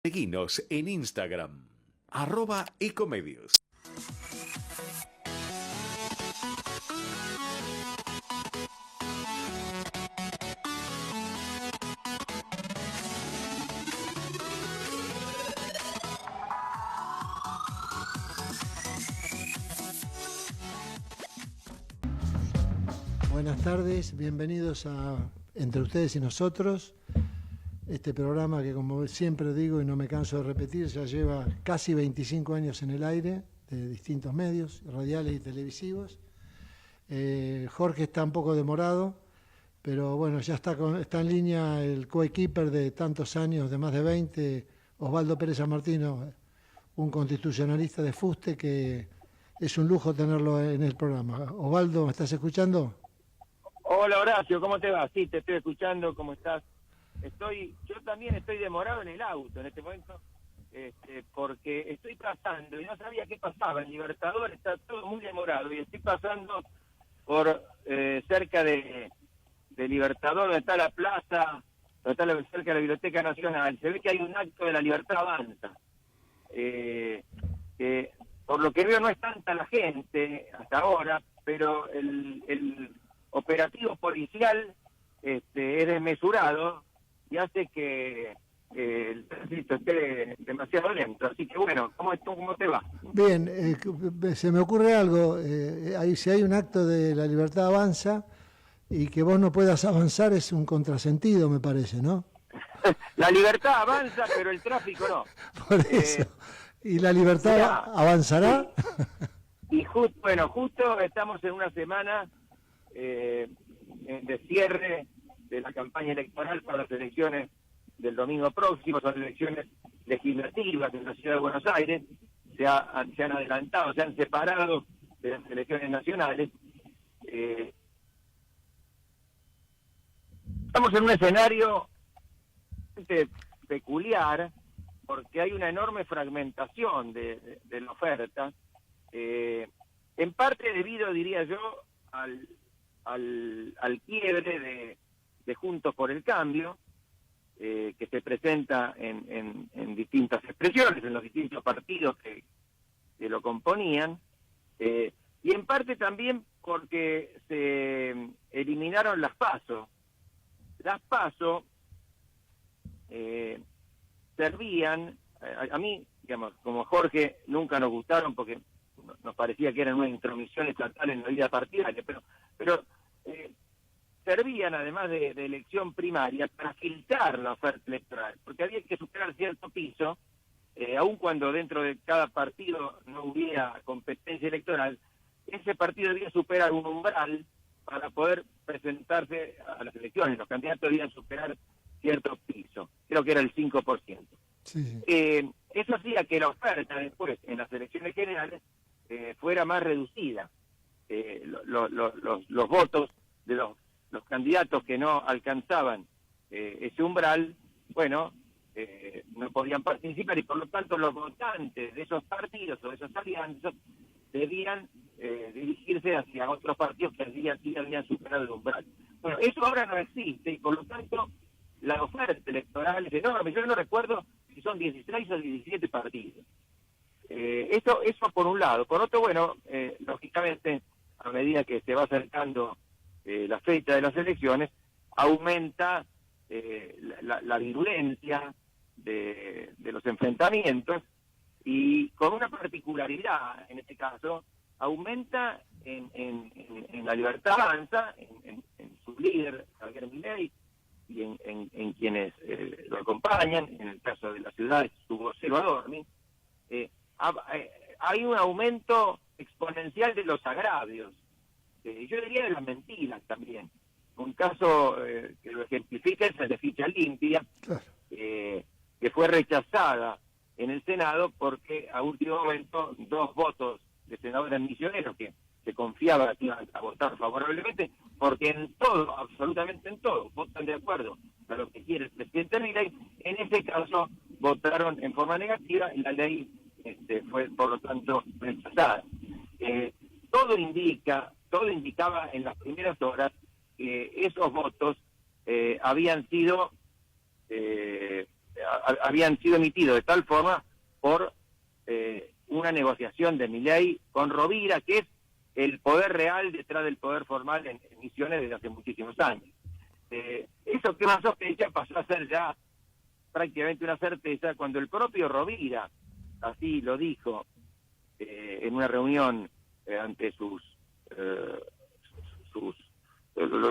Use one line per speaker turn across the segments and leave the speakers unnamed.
Seguinos en Instagram, @ecomedios.
Buenas tardes, bienvenidos a Entre Ustedes y Nosotros, este programa que, como siempre digo y no me canso de repetir, ya lleva casi 25 años en el aire, de distintos medios, radiales y televisivos. Jorge está un poco demorado, pero bueno, ya está en línea el coequiper de tantos años, de más de 20, Osvaldo Pérez San Martino, un constitucionalista de fuste que es un lujo tenerlo en el programa. Osvaldo, ¿me estás escuchando?
Hola Horacio, ¿cómo te va? Sí, te estoy escuchando, ¿cómo estás? Yo también estoy demorado en el auto en este momento, porque estoy pasando y no sabía qué pasaba. El Libertador está todo muy demorado y estoy pasando por cerca de Libertador, donde está la plaza, cerca de la Biblioteca Nacional. Se ve que hay un acto de la Libertad Avanza. Por lo que veo no es tanta la gente hasta ahora, pero el operativo policial es desmesurado y hace que el tránsito esté demasiado lento. Así que bueno, ¿cómo te va?
Bien, se me ocurre algo. Si hay un acto de la Libertad Avanza y que vos no puedas avanzar es un contrasentido, me parece, ¿no?
La libertad avanza, pero el tráfico no.
Por eso. ¿Y la libertad avanzará?
Y justo estamos en una semana de cierre de la campaña electoral para las elecciones del domingo próximo. Son elecciones legislativas en la ciudad de Buenos Aires. Se han adelantado, se han separado de las elecciones nacionales. Estamos en un escenario peculiar porque hay una enorme fragmentación de la oferta, en parte debido, diría yo, al quiebre de Juntos por el Cambio, que se presenta en distintas expresiones, en los distintos partidos que lo componían, y en parte también porque se eliminaron las PASO. Las PASO servían, a mí, digamos, como Jorge, nunca nos gustaron porque nos parecía que eran una intromisión estatal en la vida partidaria, pero servían, además de elección primaria, para filtrar la oferta electoral, porque había que superar cierto piso, aun cuando dentro de cada partido no hubiera competencia electoral, ese partido debía superar un umbral para poder presentarse a las elecciones. Los candidatos debían superar cierto piso, creo que era el 5%.
Sí.
Eso hacía que la oferta después, en las elecciones generales, fuera más reducida. Los votos de los candidatos que no alcanzaban ese umbral, no podían participar, y por lo tanto los votantes de esos partidos o de esas alianzas debían dirigirse hacia otros partidos que sí habían superado el umbral. Bueno, eso ahora no existe, y por lo tanto la oferta electoral es enorme. Yo no recuerdo si son 16 o 17 partidos. Eso por un lado. Por otro, lógicamente, a medida que se va acercando la fecha de las elecciones, aumenta la virulencia de los enfrentamientos, y con una particularidad, en este caso, aumenta en la Libertad Avanza, en su líder, Javier Milei, y en quienes lo acompañan. En el caso de la ciudad, su vocero Adorni. Hay un aumento exponencial de los agravios, yo diría de las mentiras también. Un caso que lo ejemplifica es el de Ficha Limpia,
Claro.
Que fue rechazada en el Senado porque a último momento 2 votos de senadores misioneros que se confiaba que iban a votar favorablemente, porque en todo, absolutamente en todo, votan de acuerdo a lo que quiere el presidente Milei. En ese caso votaron en forma negativa y la ley fue, por lo tanto, rechazada. Todo indicaba en las primeras horas que esos votos habían sido habían sido emitidos de tal forma por una negociación de Milei con Rovira, que es el poder real detrás del poder formal en Misiones desde hace muchísimos años. Eso que más sospecha pasó a ser ya prácticamente una certeza cuando el propio Rovira así lo dijo en una reunión ante los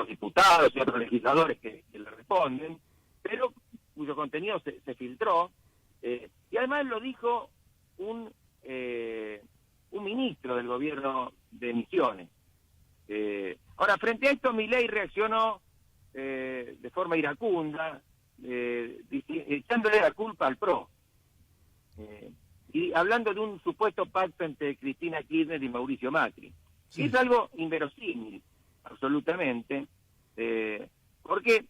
diputados y otros legisladores que le responden, pero cuyo contenido se filtró, y además lo dijo un ministro del gobierno de Misiones. Ahora, frente a esto, Milei reaccionó de forma iracunda, echándole la culpa al PRO, y hablando de un supuesto pacto entre Cristina Kirchner y Mauricio Macri. Sí. Y es algo inverosímil, absolutamente, porque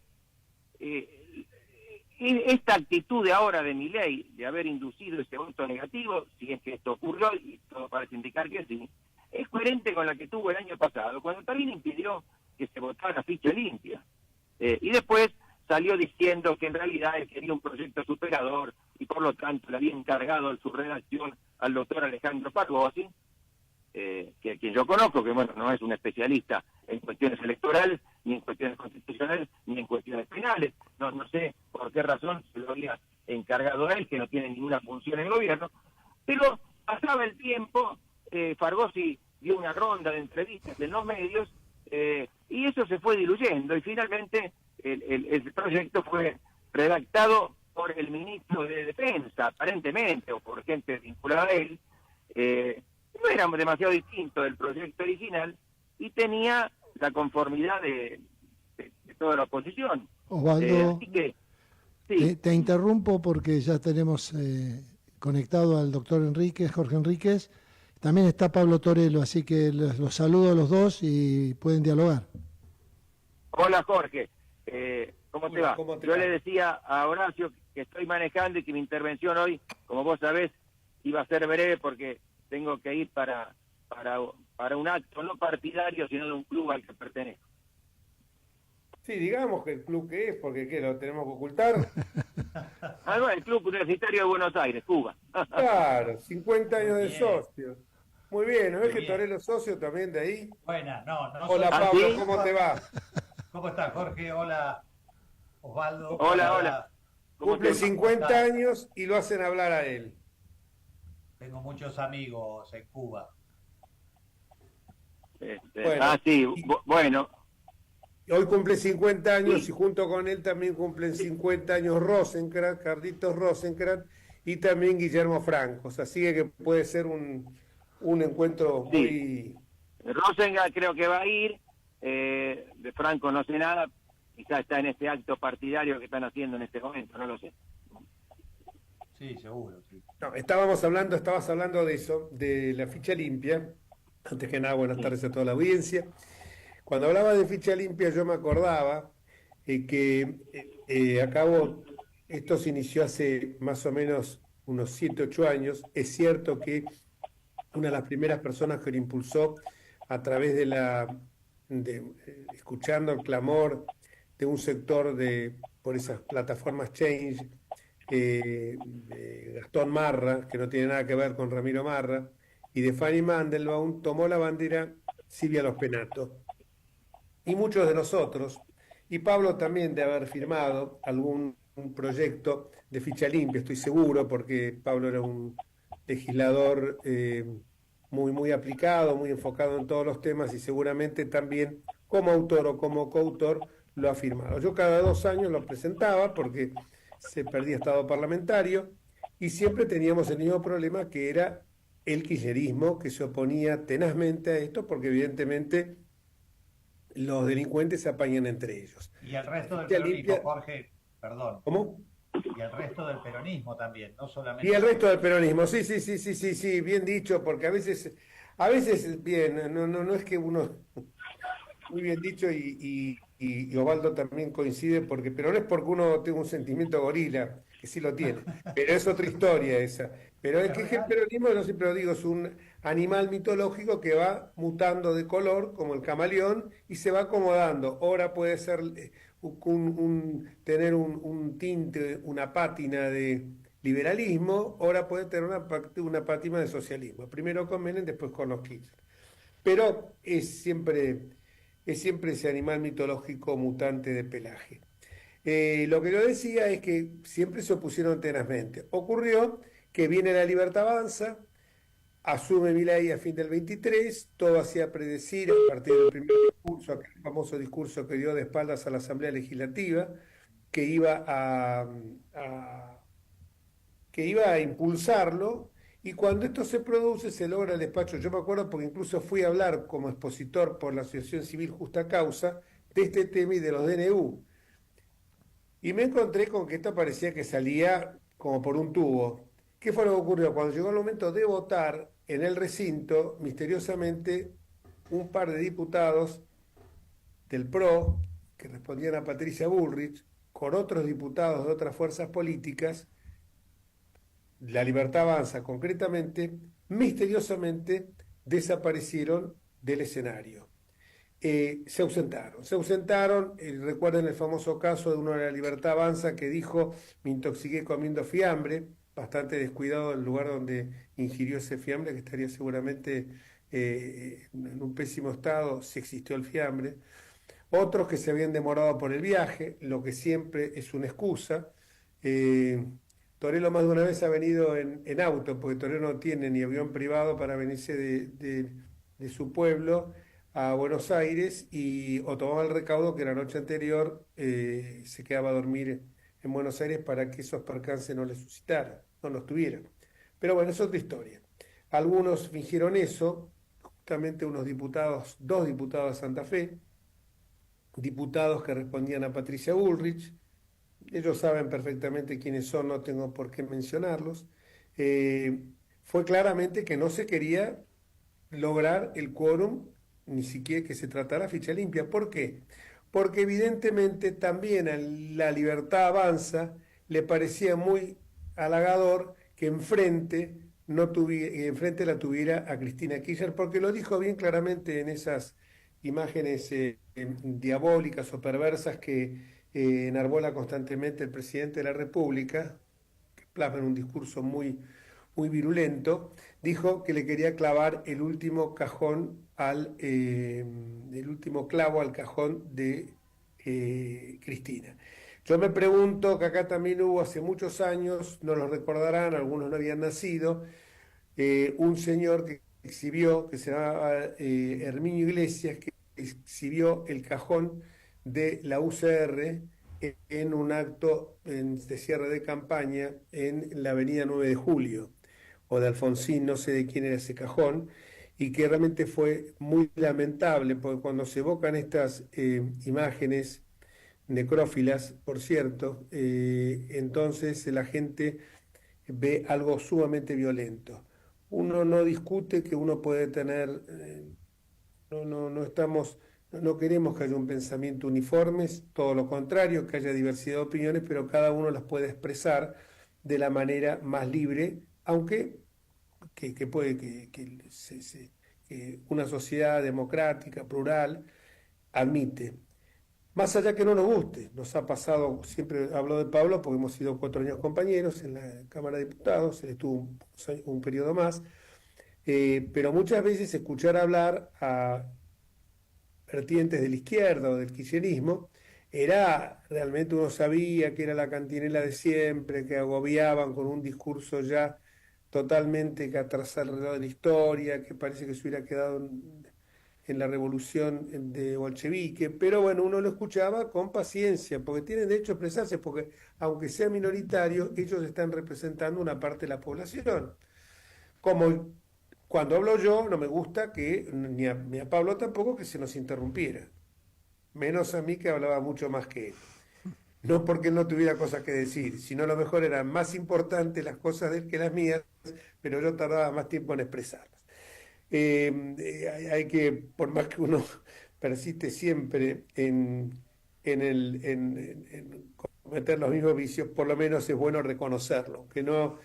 esta actitud de ahora de Milei, de haber inducido ese voto negativo, si es que esto ocurrió, y todo parece indicar que sí, es coherente con la que tuvo el año pasado, cuando también impidió que se votara ficha limpia. Y después salió diciendo que en realidad él quería un proyecto superador y por lo tanto le había encargado su redacción al doctor Alejandro Pargosi, que a quien yo conozco, que bueno, no es un especialista en cuestiones electorales, ni en cuestiones constitucionales, ni en cuestiones penales. No sé por qué razón se lo había encargado a él, que no tiene ninguna función en el gobierno, pero pasaba el tiempo, Pargosi dio una ronda de entrevistas en los medios, y eso se fue diluyendo, y finalmente el proyecto fue redactado por el ministro de Defensa, aparentemente, o por gente vinculada a él. No era demasiado distinto del proyecto original y tenía la conformidad de toda la oposición.
Osvaldo,
así que, sí.
te interrumpo porque ya tenemos conectado al doctor Enríquez, Jorge Enríquez. También está Pablo Torello, así que los saludo a los dos y pueden dialogar.
Hola Jorge, ¿cómo te va? Yo
va? Le
decía a Horacio que estoy manejando y que mi intervención hoy, como vos sabés, iba a ser breve porque tengo que ir para un acto no partidario, sino de un club al que pertenezco.
Sí, digamos que el club que es, porque ¿qué? ¿Lo tenemos que ocultar?
No, el Club Universitario de Buenos Aires, Cuba.
Claro, 50 años de
Bien.
socio. Muy bien, ¿no ves que
Bien.
Torello es socio también de ahí?
Buenas, no.
Hola
¿Ah,
Pablo,
sí?
¿cómo te va?
¿Cómo estás, Jorge? Hola, Osvaldo.
Hola. ¿Cómo
Cumple
te va?
50 años y lo hacen hablar a él.
Tengo muchos amigos en Cuba.
Bueno.
Sí, bueno.
Hoy cumple 50 años
Sí.
y junto con él también cumplen 50 años Rosenkrantz, Carlitos Rosenkrantz y también Guillermo Francos. Así que puede ser un encuentro muy...
Rosenga creo que va a ir, de Franco no sé nada, quizá está en este acto partidario que están haciendo en este momento, no lo sé.
Sí, seguro. Sí.
No, estabas hablando de eso, de la ficha limpia. Antes que nada, buenas tardes a toda la audiencia. Cuando hablaba de ficha limpia, yo me acordaba que esto se inició hace más o menos unos 7, 8 años. Es cierto que una de las primeras personas que lo impulsó a través escuchando el clamor de un sector por esas plataformas Change, Gastón Marra, que no tiene nada que ver con Ramiro Marra, y de Fanny Mandelbaum, tomó la bandera Silvia Los Penato. Y muchos de nosotros, y Pablo también de haber firmado un proyecto de ficha limpia, estoy seguro, porque Pablo era un legislador muy, muy aplicado, muy enfocado en todos los temas y seguramente también como autor o como coautor lo ha firmado. Yo cada 2 años lo presentaba porque se perdía estado parlamentario y siempre teníamos el mismo problema, que era el kirchnerismo, que se oponía tenazmente a esto porque evidentemente los delincuentes se apañan entre ellos.
Y el resto del
Ficha
peronismo,
limpia-
Jorge, perdón.
¿Cómo?
Y el resto del peronismo también, no solamente...
Y el resto del peronismo, sí, bien dicho, porque a veces bien, no es que uno, muy bien dicho, y Osvaldo también coincide, pero no es porque uno tenga un sentimiento gorila, que sí lo tiene, pero es otra historia esa. Pero es que el peronismo, yo siempre lo digo, es un animal mitológico que va mutando de color, como el camaleón, y se va acomodando. Ahora puede ser tener un tinte, una pátina de liberalismo, ahora puede tener una pátina de socialismo. Primero con Menem, después con los Kirchner. Pero es siempre ese animal mitológico mutante de pelaje. Lo que yo decía es que siempre se opusieron tenazmente. Ocurrió que viene la Libertad Avanza, asume Milei a fin del 23, todo hacía predecir a partir del primer discurso, aquel famoso discurso que dio de espaldas a la Asamblea Legislativa, que iba a impulsarlo, y cuando esto se produce se logra el despacho. Yo me acuerdo porque incluso fui a hablar como expositor por la Asociación Civil Justa Causa de este tema y de los DNU. Y me encontré con que esto parecía que salía como por un tubo. ¿Qué fue lo que ocurrió? Cuando llegó el momento de votar en el recinto, misteriosamente un par de diputados del PRO, que respondían a Patricia Bullrich, con otros diputados de otras fuerzas políticas, La Libertad Avanza concretamente, misteriosamente desaparecieron del escenario. Se ausentaron, recuerden el famoso caso de uno de La Libertad Avanza que dijo: me intoxiqué comiendo fiambre, bastante descuidado del lugar donde ingirió ese fiambre, que estaría seguramente en un pésimo estado si existió el fiambre. Otros que se habían demorado por el viaje, lo que siempre es una excusa. Torello más de una vez ha venido en auto, porque Torello no tiene ni avión privado para venirse de su pueblo a Buenos Aires, o tomaba el recaudo que la noche anterior se quedaba a dormir en Buenos Aires para que esos percances no le suscitaran, no los tuvieran. Pero bueno, es otra historia. Algunos fingieron eso, justamente dos diputados de Santa Fe, diputados que respondían a Patricia Bullrich. Ellos saben perfectamente quiénes son, no tengo por qué mencionarlos. Fue claramente que no se quería lograr el quórum, ni siquiera que se tratara ficha limpia. ¿Por qué? Porque evidentemente también a La Libertad Avanza le parecía muy halagador que enfrente la tuviera a Cristina Kirchner, porque lo dijo bien claramente en esas imágenes diabólicas o perversas que enarbola constantemente el presidente de la República, que plasma en un discurso muy, muy virulento. Dijo que le quería clavar el último clavo al cajón de Cristina. Yo me pregunto, que acá también hubo hace muchos años, no lo recordarán, algunos no habían nacido, un señor que se llamaba Herminio Iglesias, que exhibió el cajón de la UCR en un acto de cierre de campaña en la avenida 9 de Julio, o de Alfonsín, no sé de quién era ese cajón, y que realmente fue muy lamentable, porque cuando se evocan estas imágenes necrófilas, por cierto, entonces la gente ve algo sumamente violento. Uno no discute que uno puede tener, no queremos que haya un pensamiento uniforme, todo lo contrario, que haya diversidad de opiniones, pero cada uno las puede expresar de la manera más libre, aunque una sociedad democrática, plural, admite. Más allá que no nos guste, nos ha pasado, siempre hablo de Pablo porque hemos sido 4 años compañeros en la Cámara de Diputados, él estuvo un periodo más, pero muchas veces escuchar hablar a vertientes de la izquierda o del kirchnerismo, era realmente, uno sabía que era la cantinela de siempre, que agobiaban con un discurso ya totalmente que atrasa alrededor de la historia, que parece que se hubiera quedado en la revolución de bolchevique, pero bueno, uno lo escuchaba con paciencia, porque tienen derecho a expresarse, porque aunque sea minoritario, ellos están representando una parte de la población. Como cuando hablo yo, no me gusta que, ni a Pablo tampoco, que se nos interrumpiera, menos a mí, que hablaba mucho más que él. No porque él no tuviera cosas que decir, sino a lo mejor eran más importantes las cosas de él que las mías, pero yo tardaba más tiempo en expresarlas. Hay que, por más que uno persiste siempre en cometer los mismos vicios, por lo menos es bueno reconocerlo, que no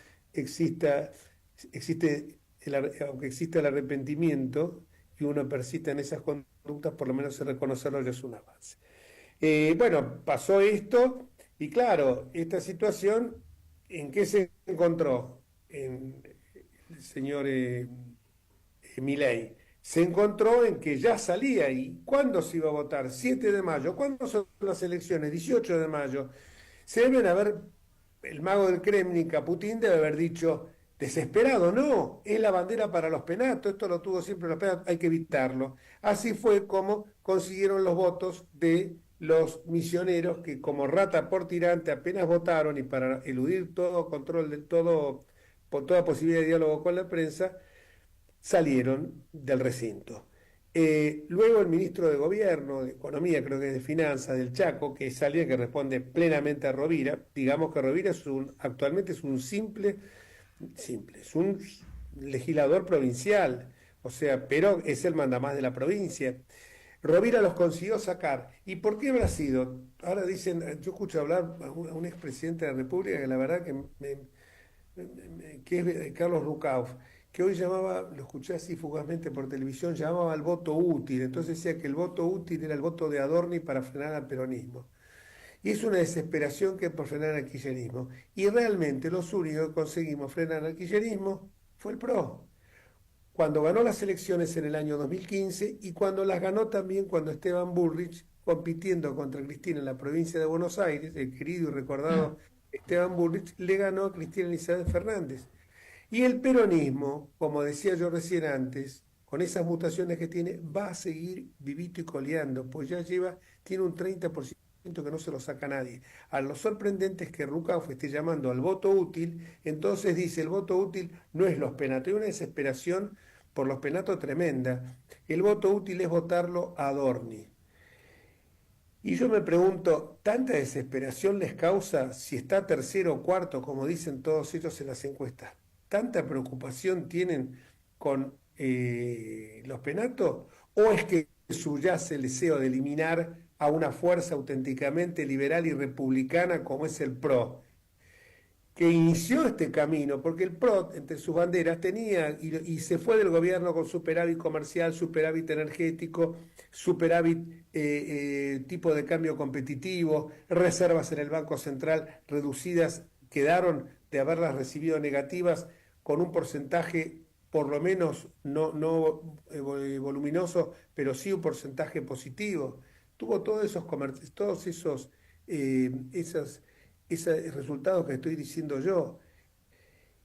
aunque exista el arrepentimiento y uno persista en esas conductas, por lo menos reconocerlo ya es un avance. Bueno, pasó esto y claro, esta situación, ¿en qué se encontró el señor Milei? Se encontró en que ya salía y ¿cuándo se iba a votar? 7 de mayo. ¿Cuándo son las elecciones? 18 de mayo. Se deben haber, el mago del Kremlin, Putin, debe haber dicho, desesperado, no, es la bandera para los penatos, esto lo tuvo siempre los penatos, hay que evitarlo. Así fue como consiguieron los votos de los misioneros que como rata por tirante apenas votaron y para eludir todo control de todo, por toda posibilidad de diálogo con la prensa, salieron del recinto. Luego el ministro de Gobierno, de Economía, creo que es de Finanzas, del Chaco, que es alguien que responde plenamente a Rovira, digamos que Rovira actualmente es un es un legislador provincial, o sea, pero es el mandamás de la provincia. Rovira los consiguió sacar. ¿Y por qué habrá sido? Ahora dicen, yo escucho hablar a un expresidente de la República que la verdad que es Carlos Rucauf, que hoy llamaba, lo escuché así fugazmente por televisión, llamaba al voto útil. Entonces decía que el voto útil era el voto de Adorni para frenar al peronismo. Y es una desesperación que es por frenar al kirchnerismo. Y realmente los únicos que conseguimos frenar al kirchnerismo fue el PRO. Cuando ganó las elecciones en el año 2015 y cuando las ganó también cuando Esteban Bullrich, compitiendo contra Cristina en la provincia de Buenos Aires, el querido y recordado Esteban Bullrich, le ganó a Cristina Elizabeth Fernández. Y el peronismo, como decía yo recién antes, con esas mutaciones que tiene, va a seguir vivito y coleando, pues ya tiene un 30% que no se lo saca nadie. A lo sorprendente es que Rucauf esté llamando al voto útil, entonces dice, el voto útil no es los penatos, hay una desesperación por los penatos tremenda. El voto útil es votarlo a Adorni. Y yo me pregunto, ¿tanta desesperación les causa si está tercero o cuarto, como dicen todos ellos en las encuestas? ¿Tanta preocupación tienen con los penatos? ¿O es que subyace el deseo de eliminar a una fuerza auténticamente liberal y republicana como es el PRO, que inició este camino, porque el PRO, entre sus banderas, tenía y se fue del gobierno con superávit comercial, superávit energético, superávit tipo de cambio competitivo, reservas en el Banco Central reducidas, quedaron de haberlas recibido negativas con un porcentaje por lo menos no voluminoso, pero sí un porcentaje positivo. Tuvo todos esos resultados que estoy diciendo yo.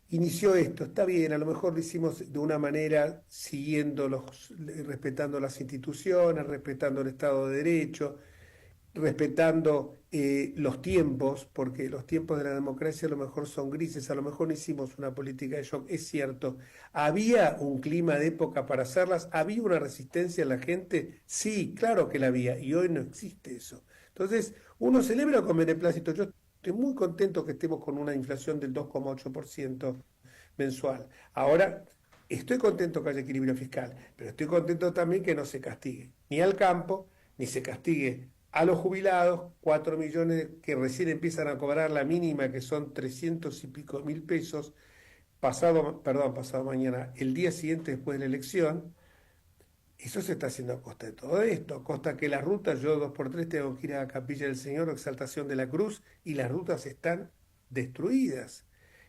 Inició esto, está bien, a lo mejor lo hicimos de una manera respetando las instituciones, respetando el Estado de Derecho, respetando los tiempos, porque los tiempos de la democracia a lo mejor son grises, a lo mejor no hicimos una política de shock, es cierto. ¿Había un clima de época para hacerlas? ¿Había una resistencia en la gente? Sí, claro que la había, y hoy no existe eso. Entonces, uno celebra con beneplácito. Yo estoy muy contento que estemos con una inflación del 2,8% mensual. Ahora, estoy contento que haya equilibrio fiscal, pero estoy contento también que no se castigue ni al campo, ni se castigue a los jubilados, 4 millones que recién empiezan a cobrar la mínima, que son 300 y pico mil pesos, pasado mañana, el día siguiente después de la elección. Eso se está haciendo a costa de todo esto, a costa que las rutas, yo 2x3 tengo que ir a Capilla del Señor o Exaltación de la Cruz, y las rutas están destruidas.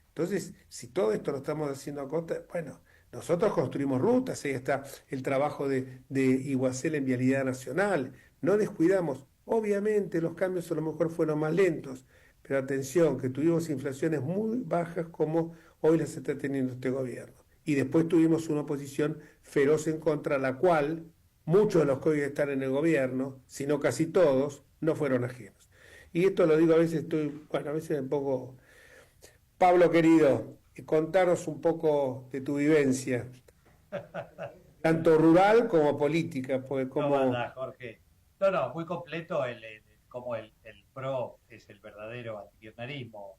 Entonces, si todo esto lo estamos haciendo a costa, bueno, nosotros construimos rutas, ahí está el trabajo de Iguacel en Vialidad Nacional, no descuidamos. Obviamente los cambios a lo mejor fueron más lentos, pero atención, que tuvimos inflaciones muy bajas como hoy las está teniendo este gobierno. Y después tuvimos una oposición feroz en contra, la cual muchos de los que hoy están en el gobierno, si no casi todos, no fueron ajenos. Y esto lo digo a veces, a veces me pongo... Pablo querido, contanos un poco de tu vivencia, tanto rural como política, pues como...
¿Cómo andás, Jorge? No, muy completo como el PRO es el verdadero antikirchnerismo,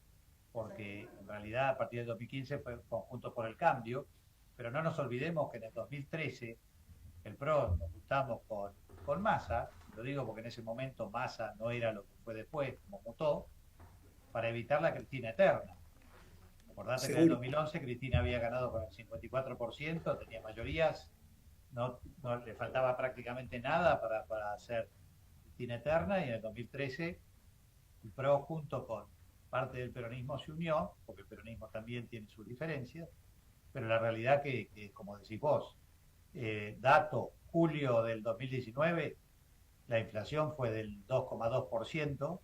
porque en realidad a partir del 2015 fue Juntos por el Cambio, pero no nos olvidemos que en el 2013 el PRO nos juntamos con Massa, lo digo porque en ese momento Massa no era lo que fue después, como mutó, para evitar la Cristina eterna. Acordate que en el 2011 Cristina había ganado con el 54%, tenía mayorías, no le faltaba prácticamente nada para ser Cristina Eterna, y en el 2013 el PRO junto con parte del peronismo se unió, porque el peronismo también tiene sus diferencias, pero la realidad que como decís vos, dato julio del 2019, la inflación fue del 2,2%,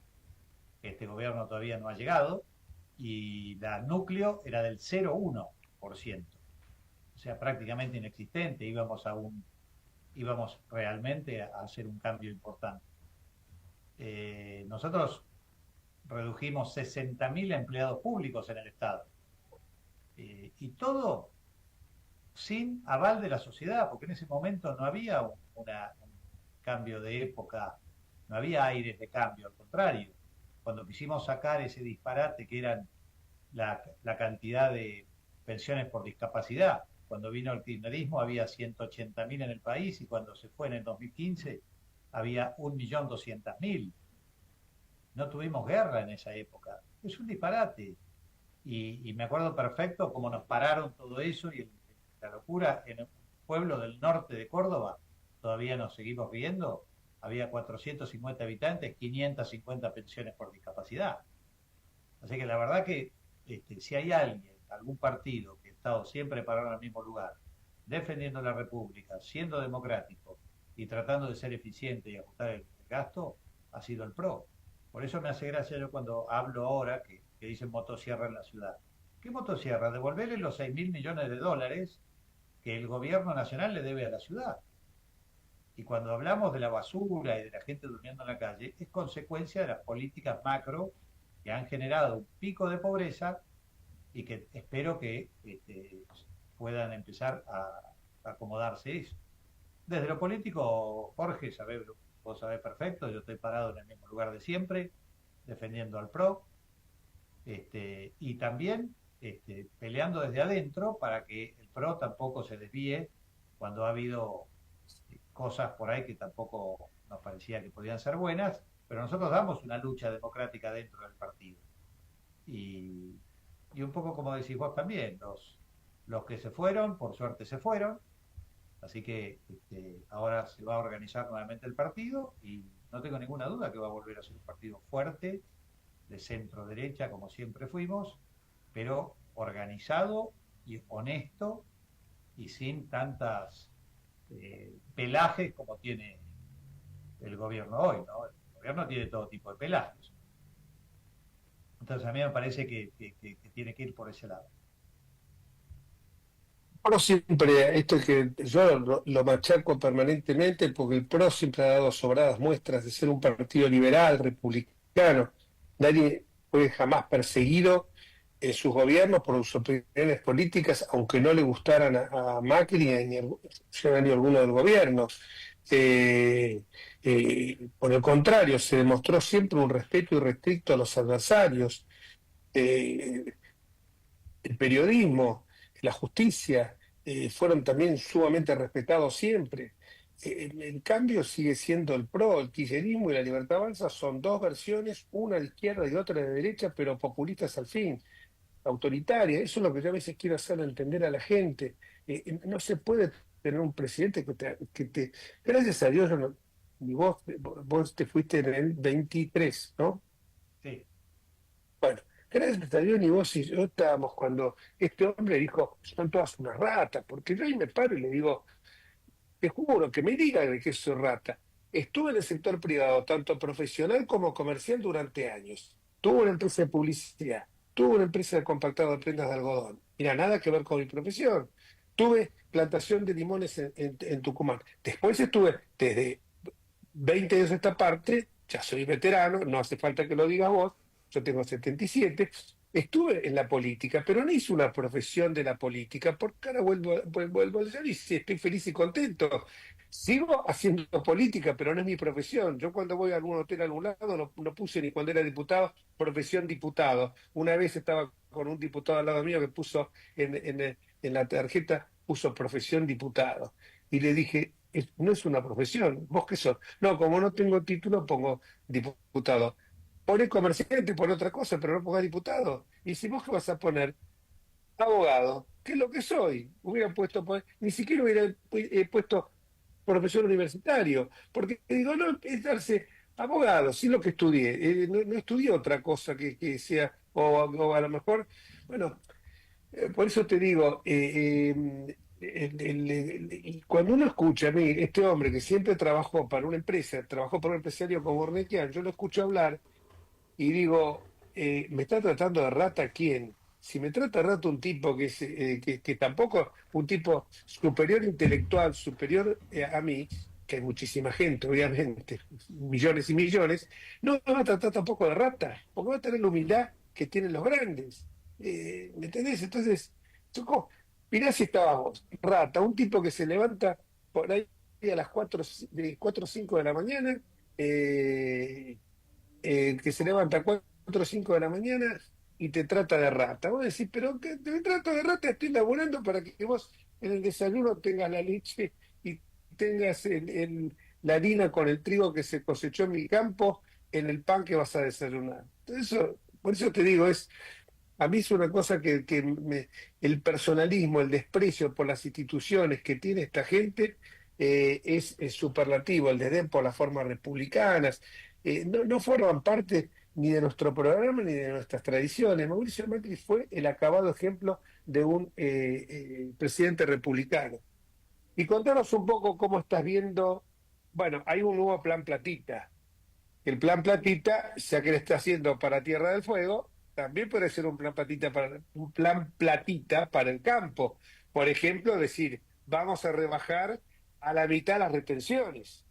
este gobierno todavía no ha llegado, y la núcleo era del 0,1%, o sea, prácticamente inexistente. Íbamos realmente a hacer un cambio importante. Nosotros redujimos 60.000 empleados públicos en el Estado, y todo sin aval de la sociedad, porque en ese momento no había un cambio de época, no había aires de cambio, al contrario. Cuando quisimos sacar ese disparate que eran la cantidad de pensiones por discapacidad, cuando vino el kirchnerismo había 180.000 en el país, y cuando se fue en el 2015 había 1.200.000. No tuvimos guerra en esa época. Es un disparate. Y me acuerdo perfecto cómo nos pararon todo eso, y la locura en un pueblo del norte de Córdoba, todavía nos seguimos viendo, había 450 habitantes, 550 pensiones por discapacidad. Así que la verdad que si hay alguien, algún partido que ha estado siempre parado en el mismo lugar, defendiendo la República, siendo democrático y tratando de ser eficiente y ajustar el gasto, ha sido el PRO. Por eso me hace gracia yo cuando hablo ahora que dicen motosierra en la ciudad. ¿Qué motosierra? Devolverle los 6.000 millones de dólares que el gobierno nacional le debe a la ciudad. Y cuando hablamos de la basura y de la gente durmiendo en la calle, es consecuencia de las políticas macro que han generado un pico de pobreza, y que espero que puedan empezar a acomodarse eso. Desde lo político, Jorge, vos sabés perfecto, yo estoy parado en el mismo lugar de siempre, defendiendo al PRO, y también peleando desde adentro para que el PRO tampoco se desvíe cuando ha habido cosas por ahí que tampoco nos parecía que podían ser buenas, pero nosotros damos una lucha democrática dentro del partido. Y un poco como decís vos también, los que se fueron, por suerte se fueron, así que ahora se va a organizar nuevamente el partido, y no tengo ninguna duda que va a volver a ser un partido fuerte, de centro derecha, como siempre fuimos, pero organizado y honesto, y sin tantas pelajes como tiene el gobierno hoy, ¿no? El gobierno tiene todo tipo de pelajes. Entonces a mí me parece que tiene que ir por ese lado.
PRO siempre, esto que yo lo machaco permanentemente, porque el PRO siempre ha dado sobradas muestras de ser un partido liberal, republicano. Nadie fue jamás perseguido en sus gobiernos por sus opiniones políticas, aunque no le gustaran a Macri ni alguno del gobierno. Por el contrario, se demostró siempre un respeto irrestricto a los adversarios. Eh, el periodismo, la justicia, fueron también sumamente respetados siempre. En cambio sigue siendo el PRO, el kirchnerismo y la Libertad Avanza son dos versiones, una de izquierda y otra de derecha, pero populistas al fin, autoritarias. Eso es lo que yo a veces quiero hacer entender a la gente. No se puede tener un presidente gracias a Dios, ni vos te fuiste en el 23, ¿no?
Sí.
Bueno, gracias a Dios ni vos y yo estábamos cuando este hombre dijo, son todas unas ratas, porque yo ahí me paro y le digo, te juro, que me diga de qué soy rata. Estuve en el sector privado, tanto profesional como comercial, durante años. Tuve una empresa de publicidad, tuve una empresa de compactado de prendas de algodón. Mira, nada que ver con mi profesión. Tuve plantación de limones en Tucumán. Después estuve desde 20 años a esta parte, ya soy veterano, no hace falta que lo digas vos, yo tengo 77, estuve en la política, pero no hice una profesión de la política, porque ahora vuelvo a decir, y sí, estoy feliz y contento. Sigo haciendo política, pero no es mi profesión. Yo cuando voy a algún hotel a algún lado no puse ni cuando era diputado, profesión diputado. Una vez estaba con un diputado al lado mío que puso en la tarjeta, puso profesión diputado. Y le dije, no es una profesión, ¿vos qué sos? No, como no tengo título, pongo diputado. Poné comerciante, pon otra cosa, pero no pongas diputado. Y si vos qué vas a poner, abogado, ¿qué es lo que soy? Hubiera puesto, ni siquiera hubiera puesto profesor universitario, porque digo, no es darse Abogado, sí lo que estudié. No estudié otra cosa que sea, o a lo mejor, bueno, por eso te digo, y cuando uno escucha a mí, este hombre que siempre trabajó para una empresa, trabajó para un empresario como Ornequian, yo lo escucho hablar y digo, ¿me está tratando de rata quién? Si me trata de rata un tipo que tampoco, un tipo superior intelectual, superior a mí, que hay muchísima gente, obviamente, millones y millones, no me va a tratar tampoco de rata, porque va a tener la humildad que tienen los grandes. ¿Me entendés? Entonces, mirá si estabas vos, rata, un tipo que se levanta por ahí a las 4 o 5 de la mañana, eh, que se levanta a 4 o 5 de la mañana y te trata de rata. Vos decís, pero que te trato de rata, estoy laburando para que vos en el desayuno tengas la leche y tengas la harina con el trigo que se cosechó en mi campo en el pan que vas a desayunar. Eso, por eso te digo, a mí es una cosa el personalismo, el desprecio por las instituciones que tiene esta gente es superlativo, el desdén por las formas republicanas. No forman parte ni de nuestro programa ni de nuestras tradiciones. Mauricio Macri fue el acabado ejemplo de un presidente republicano. Y contanos un poco cómo estás viendo, bueno, hay un nuevo plan Platita. El plan Platita, ya que le está haciendo para Tierra del Fuego, también puede ser un plan platita para el campo. Por ejemplo, decir, vamos a rebajar a la mitad las retenciones.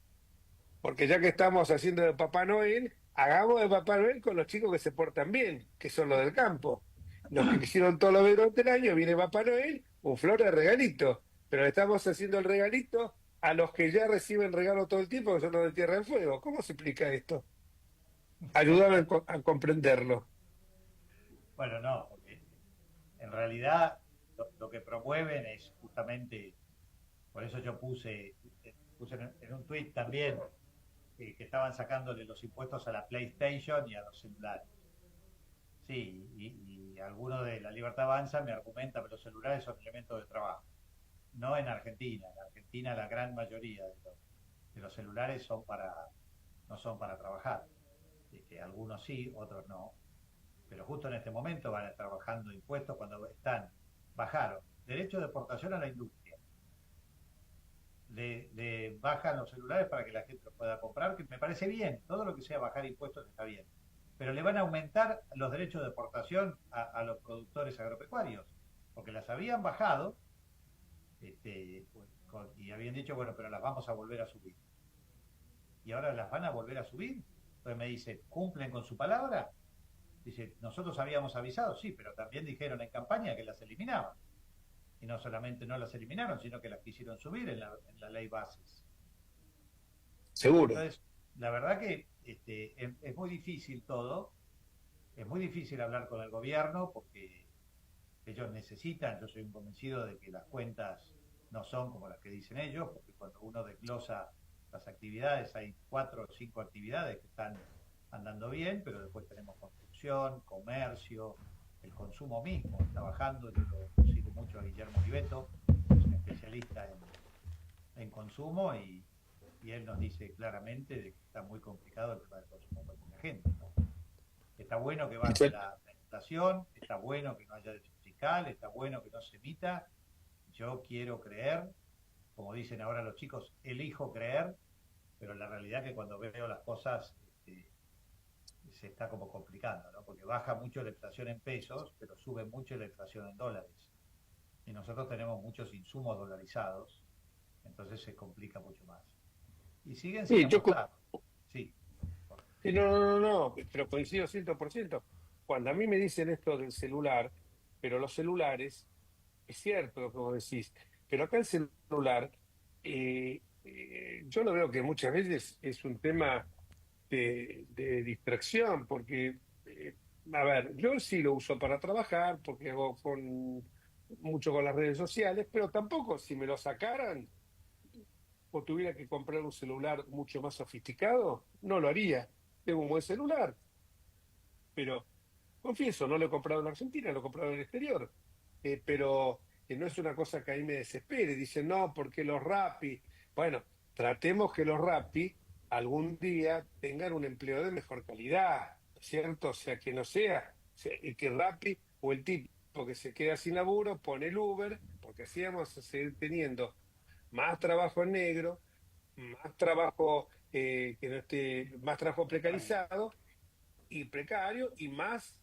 Porque ya que estamos haciendo de Papá Noel, hagamos de Papá Noel con los chicos que se portan bien, que son los del campo. Los que hicieron todo lo durante el año, viene Papá Noel, un flor de regalito. Pero le estamos haciendo el regalito a los que ya reciben regalo todo el tiempo, que son los de Tierra del Fuego. ¿Cómo se explica esto? Ayúdame a comprenderlo.
Bueno, no, porque en realidad lo que promueven es justamente, por eso yo puse en un tuit también que estaban sacándole los impuestos a la PlayStation y a los celulares. Sí, y alguno de La Libertad Avanza me argumenta que los celulares son elementos de trabajo. No en Argentina. En Argentina la gran mayoría de los celulares no son para trabajar. Algunos sí, otros no. Pero justo en este momento van a estar bajando impuestos cuando bajaron derecho de exportación a la industria. Bajan los celulares para que la gente los pueda comprar, que me parece bien, todo lo que sea bajar impuestos está bien. Pero le van a aumentar los derechos de exportación a los productores agropecuarios, porque las habían bajado y habían dicho, bueno, pero las vamos a volver a subir. Y ahora las van a volver a subir. Entonces me dice, ¿cumplen con su palabra? Dice, nosotros habíamos avisado, sí, pero también dijeron en campaña que las eliminaban. Y no solamente no las eliminaron, sino que las quisieron subir en la ley bases.
Seguro.
Entonces, la verdad que es muy difícil todo, es muy difícil hablar con el gobierno porque ellos necesitan, yo soy un convencido de que las cuentas no son como las que dicen ellos, porque cuando uno desglosa las actividades, hay 4 o 5 actividades que están andando bien, pero después tenemos construcción, comercio, el consumo mismo está bajando. Yo lo sigo mucho a Guillermo Oliveto, es un especialista en consumo y él nos dice claramente de que está muy complicado el tema del consumo para mucha gente, ¿no? Está bueno que baje la inflación, está bueno que no haya déficit fiscal, está bueno que no se emita. Yo quiero creer, como dicen ahora los chicos, elijo creer, pero la realidad es que cuando veo las cosas se está como complicando, ¿no? Porque baja mucho la inflación en pesos, pero sube mucho la inflación en dólares. Y nosotros tenemos muchos insumos dolarizados, entonces se complica mucho más. Y siguen sin apostar. Sí.
Sí, no, pero coincido 100%. Cuando a mí me dicen esto del celular, pero los celulares, es cierto lo que vos decís, pero acá el celular, yo lo veo que muchas veces es un tema de distracción, porque, a ver, yo sí lo uso para trabajar, porque hago mucho con las redes sociales, pero tampoco si me lo sacaran o tuviera que comprar un celular mucho más sofisticado, no lo haría. Tengo un buen celular, pero confieso, no lo he comprado en Argentina, lo he comprado en el exterior. Pero no es una cosa que ahí me desespere. Dicen, no, porque los Rappi. Bueno, tratemos que los Rappi algún día tengan un empleo de mejor calidad, ¿cierto? O sea, que no sea, o sea, que Rappi o el tipo que se queda sin laburo pone el Uber, porque así vamos a seguir teniendo más trabajo en negro, más trabajo que no esté, más trabajo precarizado y precario y más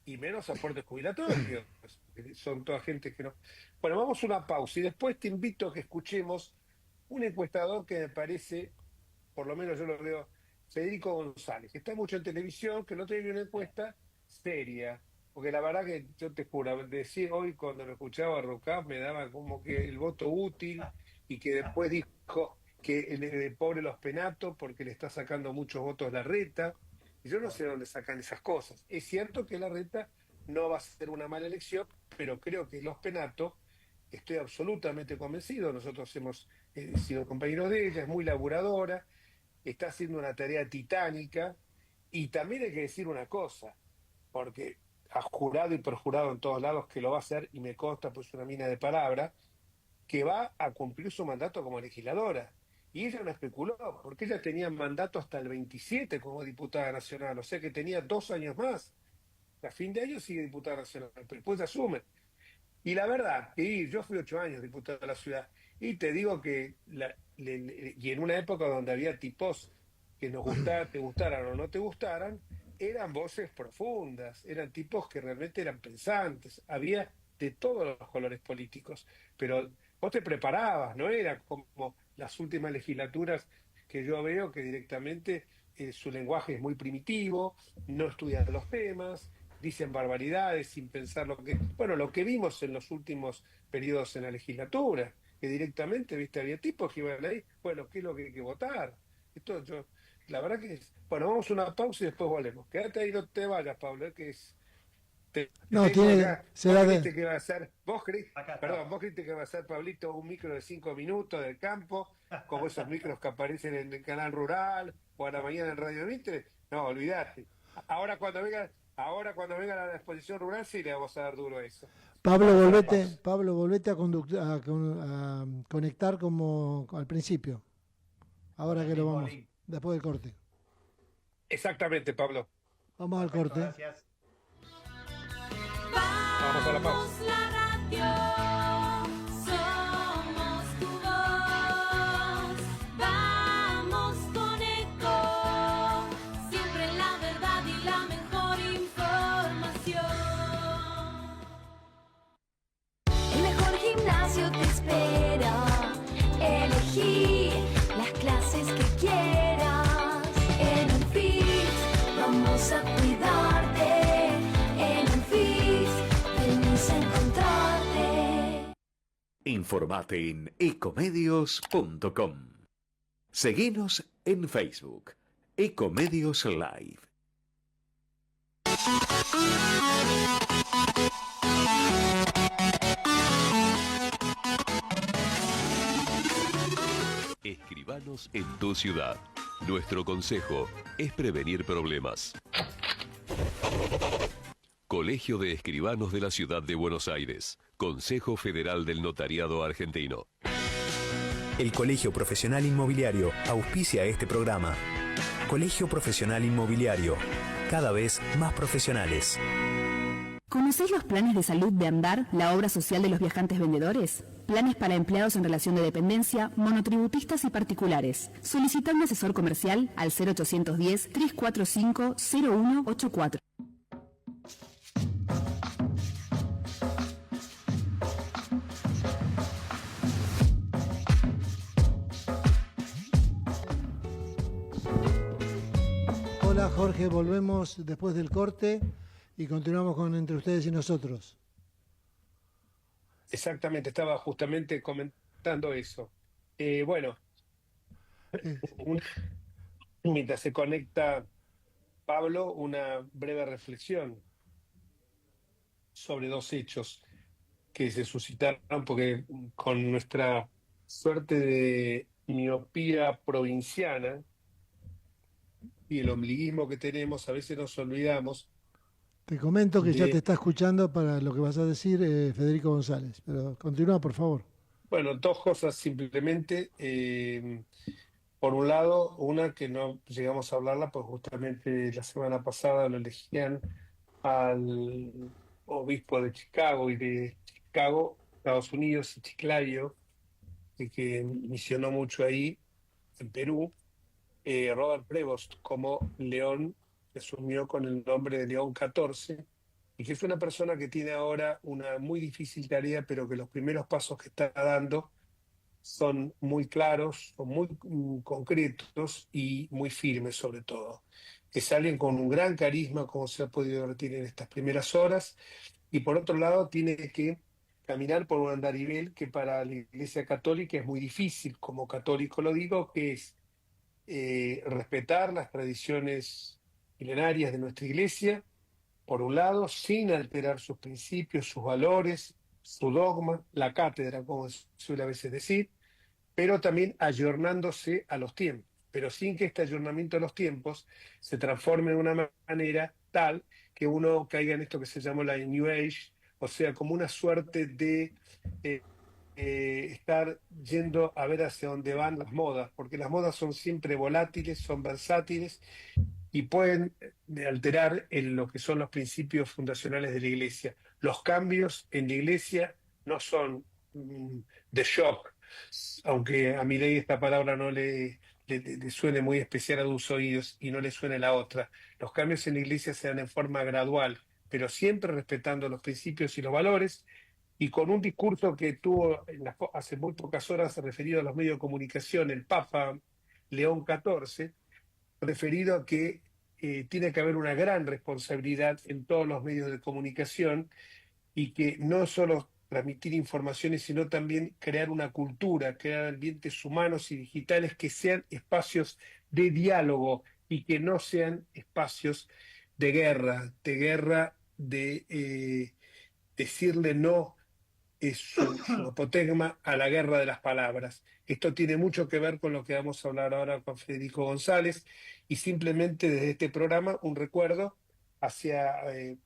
y menos aportes jubilatorios. Son toda gente que no. Bueno, vamos a una pausa y después te invito a que escuchemos un encuestador que me parece, por lo menos yo lo veo, Federico González, que está mucho en televisión, que no tiene una encuesta seria. Porque la verdad que yo te juro, decir hoy cuando lo escuchaba a Rocá me daba como que el voto útil y que después dijo que el pobre Los Penatos porque le está sacando muchos votos la reta. Y yo no sé dónde sacan esas cosas. Es cierto que la reta no va a ser una mala elección, pero creo que Los Penatos, estoy absolutamente convencido, nosotros hemos sido compañeros de ella, es muy laburadora, está haciendo una tarea titánica y también hay que decir una cosa, porque ha jurado y perjurado en todos lados que lo va a hacer y me consta, pues una mina de palabra, que va a cumplir su mandato como legisladora. Y ella no especuló, porque ella tenía mandato hasta el 27 como diputada nacional, o sea que tenía 2 años más. A fin de año sigue diputada nacional, pero después asume. Y la verdad, que yo fui 8 años diputado de la ciudad, y te digo que, y en una época donde había tipos que nos gustaran, te gustaran o no te gustaran, eran voces profundas, eran tipos que realmente eran pensantes, había de todos los colores políticos, pero vos te preparabas, no era como las últimas legislaturas que yo veo que directamente su lenguaje es muy primitivo, no estudian los temas, dicen barbaridades sin pensar lo que, bueno, lo que vimos en los últimos periodos en la legislatura, que directamente, viste, había tipos que iban ahí, bueno, ¿qué es lo que hay que votar? Esto yo, la verdad que es, bueno, vamos a una pausa y después volvemos. Quédate ahí, no te vayas, Pablo, que es, te
No,
tengo
tiene,
acá, vos
será
creíste
de,
que iba a ser,
Acá
perdón,
estamos.
vos creíste que va a ser, Pablito, un micro de 5 minutos del campo, como esos micros que aparecen en el canal rural o a la mañana en Radio Mitre. No, olvídate. Ahora cuando venga, ahora cuando venga la exposición rural sí le vamos a dar duro a eso. Vamos a la pausa.
Pablo, volvete a conectar como al principio,
Con
ahora
el
que lo
mismo
vamos,
link.
después del corte.
Exactamente, Pablo.
Vamos al
Perfecto,
corte.
gracias.
Vamos a la pausa.
Vamos la radio, somos tu voz. Vamos con Eco, siempre la verdad y la mejor información. El mejor gimnasio te espera. Elegí las clases que quieras. En Unfit vamos a cuidarte. En Unfit venimos a encontrarte.
Informate en ecomedios.com. Seguinos en Facebook, Ecomedios Live.
Escribanos en tu ciudad. Nuestro consejo es prevenir problemas. Colegio de Escribanos de la Ciudad de Buenos Aires. Consejo Federal del Notariado Argentino.
El Colegio Profesional Inmobiliario auspicia este programa. Colegio Profesional Inmobiliario, cada vez más profesionales.
¿Conocéis los planes de salud de Andar, la obra social de los viajantes vendedores? Planes para empleados en relación de dependencia, monotributistas y particulares. Solicita un asesor comercial al 0810-345-0184.
Hola Jorge, volvemos después del corte y continuamos con Entre Ustedes y Nosotros.
Exactamente, estaba justamente comentando eso. Bueno,
Eh,
mientras se conecta Pablo, una breve reflexión sobre dos hechos que se suscitaron porque con nuestra suerte de miopía provinciana y el ombliguismo que tenemos, a veces nos olvidamos
Te comento que ya te
de,
está escuchando para lo que vas a decir Federico González, pero continúa por favor.
bueno, dos cosas simplemente. Por un lado, una que no llegamos a hablarla, pues justamente la semana pasada lo elegían al obispo de Chicago y de Chicago, Estados Unidos, Chiclayo, que misionó mucho ahí en Perú, Robert Prevost como León, que asumió con el nombre de León XIV, y que es una persona que tiene ahora una muy difícil tarea, pero que los primeros pasos que está dando son muy claros, son muy concretos y muy firmes sobre todo. Que salen con un gran carisma, como se ha podido ver en estas primeras horas, y por otro lado tiene que caminar por un andarivel que para la Iglesia Católica es muy difícil, como católico lo digo, que es respetar las tradiciones milenarias de nuestra Iglesia, por un lado, sin alterar sus principios, sus valores, su dogma, la cátedra, como se suele a veces decir, pero también ayornándose a los tiempos, pero sin que este ayornamiento a los tiempos se transforme de una manera tal que uno caiga en esto que se llama la New Age, o sea, como una suerte de estar yendo a ver hacia dónde van las modas, porque las modas son siempre volátiles, son versátiles y pueden alterar en lo que son los principios fundacionales de la Iglesia. Los cambios en la Iglesia no son de shock, aunque a mi ley esta palabra no le suene muy especial a tus oídos y no le suene la otra. Los cambios en la Iglesia se dan en forma gradual, pero siempre respetando los principios y los valores, y con un discurso que tuvo hace muy pocas horas referido a los medios de comunicación el Papa León XIV, referido a que tiene que haber una gran responsabilidad en todos los medios de comunicación y que no solo transmitir informaciones, sino también crear una cultura, crear ambientes humanos y digitales que sean espacios de diálogo y que no sean espacios de guerra, de decirle no es su apotegma a la guerra de las palabras. Esto tiene mucho que ver con lo que vamos a hablar ahora con Federico González, y simplemente desde este programa un recuerdo hacia